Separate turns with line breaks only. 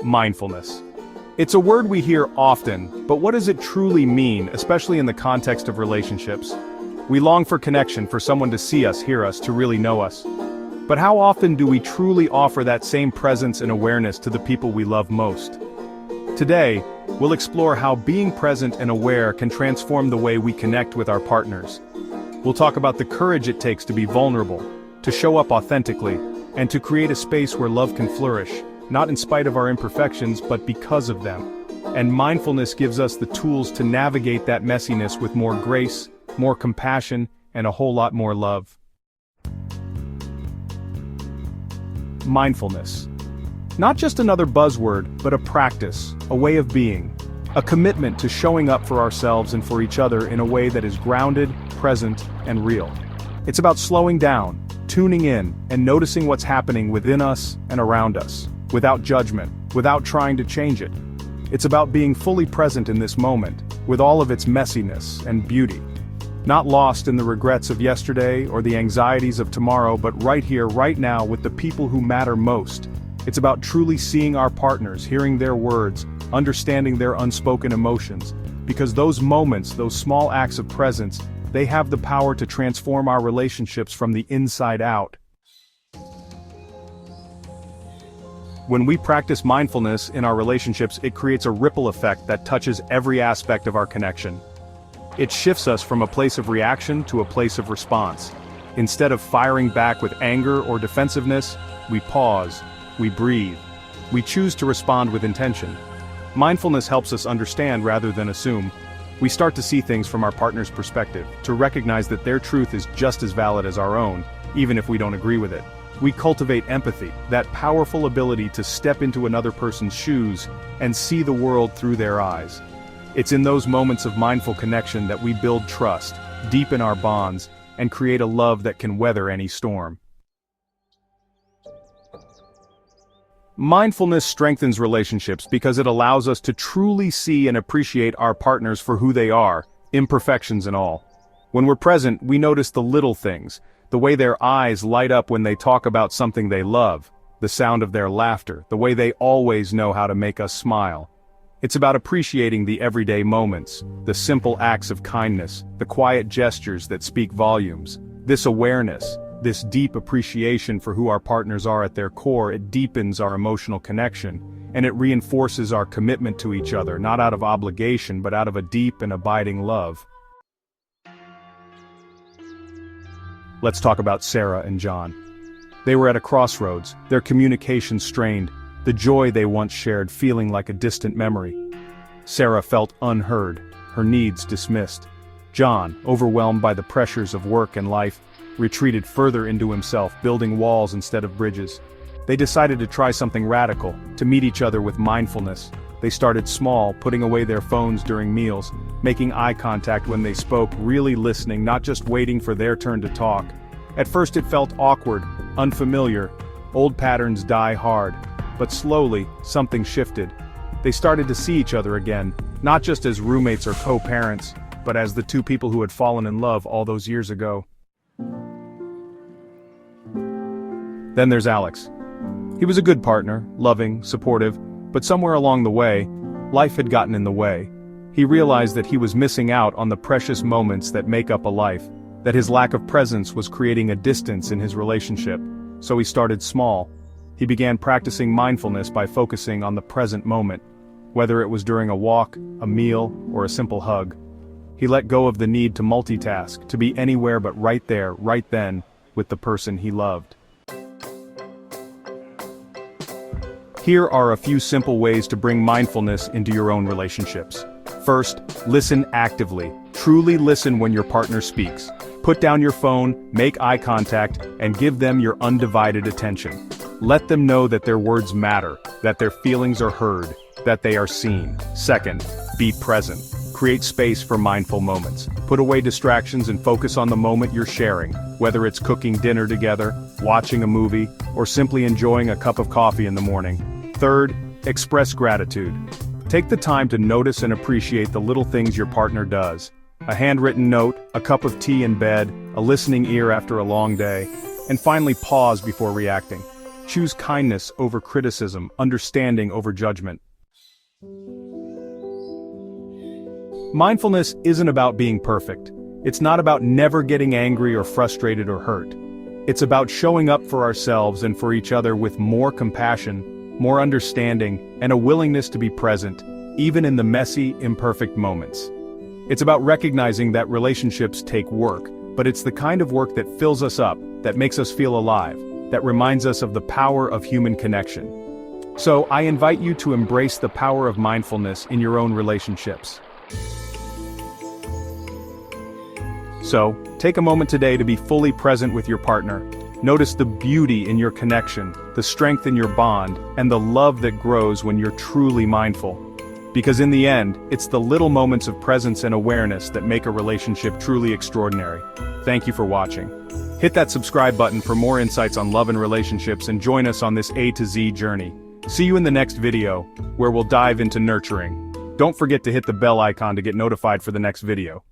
Mindfulness. It's a word we hear often, but what does it truly mean, especially in the context of relationships? We long for connection, for someone to see us, hear us, to really know us. But how often do we truly offer that same presence and awareness to the people we love most? Today, we'll explore how being present and aware can transform the way we connect with our partners. We'll talk about the courage it takes to be vulnerable, to show up authentically, and to create a space where love can flourish, not in spite of our imperfections, but because of them. And mindfulness gives us the tools to navigate that messiness with more grace, more compassion, and a whole lot more love. Mindfulness. Not just another buzzword, but a practice, a way of being, a commitment to showing up for ourselves and for each other in a way that is grounded, present, and real. It's about slowing down, tuning in, and noticing what's happening within us and around us, without judgment, without trying to change it. It's about being fully present in this moment, with all of its messiness and beauty. Not lost in the regrets of yesterday or the anxieties of tomorrow, but right here, right now, with the people who matter most. It's about truly seeing our partners, hearing their words, understanding their unspoken emotions, because those moments, those small acts of presence, they have the power to transform our relationships from the inside out. When we practice mindfulness in our relationships, it creates a ripple effect that touches every aspect of our connection. It shifts us from a place of reaction to a place of response. Instead of firing back with anger or defensiveness, we pause, we breathe, we choose to respond with intention. Mindfulness helps us understand rather than assume. We start to see things from our partner's perspective, to recognize that their truth is just as valid as our own, even if we don't agree with it. We cultivate empathy, that powerful ability to step into another person's shoes and see the world through their eyes. It's in those moments of mindful connection that we build trust, deepen our bonds, and create a love that can weather any storm. Mindfulness strengthens relationships because it allows us to truly see and appreciate our partners for who they are, imperfections and all. When we're present, we notice the little things, the way their eyes light up when they talk about something they love, the sound of their laughter, the way they always know how to make us smile. It's about appreciating the everyday moments, the simple acts of kindness, the quiet gestures that speak volumes. This awareness, this deep appreciation for who our partners are at their core, it deepens our emotional connection, and it reinforces our commitment to each other, not out of obligation, but out of a deep and abiding love. Let's talk about Sarah and John. They were at a crossroads, their communication strained, the joy they once shared feeling like a distant memory. Sarah felt unheard, her needs dismissed. John, overwhelmed by the pressures of work and life, retreated further into himself, building walls instead of bridges. They decided to try something radical, to meet each other with mindfulness. They started small, putting away their phones during meals, making eye contact when they spoke, really listening, not just waiting for their turn to talk. At first it felt awkward, unfamiliar. Old patterns die hard. But slowly, something shifted. They started to see each other again, not just as roommates or co-parents, but as the two people who had fallen in love all those years ago. Then there's Alex. He was a good partner, loving, supportive, but somewhere along the way, life had gotten in the way. He realized that he was missing out on the precious moments that make up a life, that his lack of presence was creating a distance in his relationship. So he started small. He began practicing mindfulness by focusing on the present moment, whether it was during a walk, a meal, or a simple hug. He let go of the need to multitask, to be anywhere but right there, right then, with the person he loved. Here are a few simple ways to bring mindfulness into your own relationships. First, listen actively. Truly listen when your partner speaks. Put down your phone, make eye contact, and give them your undivided attention. Let them know that their words matter, that their feelings are heard, that they are seen. Second, be present. Create space for mindful moments. Put away distractions and focus on the moment you're sharing, whether it's cooking dinner together, watching a movie, or simply enjoying a cup of coffee in the morning. Third, express gratitude. Take the time to notice and appreciate the little things your partner does. A handwritten note, a cup of tea in bed, a listening ear after a long day, and finally pause before reacting. Choose kindness over criticism, understanding over judgment. Mindfulness isn't about being perfect. It's not about never getting angry or frustrated or hurt. It's about showing up for ourselves and for each other with more compassion, more understanding, and a willingness to be present, even in the messy, imperfect moments. It's about recognizing that relationships take work, but it's the kind of work that fills us up, that makes us feel alive, that reminds us of the power of human connection. So, I invite you to embrace the power of mindfulness in your own relationships. So, take a moment today to be fully present with your partner. Notice the beauty in your connection, the strength in your bond, and the love that grows when you're truly mindful. Because in the end, it's the little moments of presence and awareness that make a relationship truly extraordinary. Thank you for watching. Hit that subscribe button for more insights on love and relationships and join us on this A to Z journey. See you in the next video, where we'll dive into nurturing. Don't forget to hit the bell icon to get notified for the next video.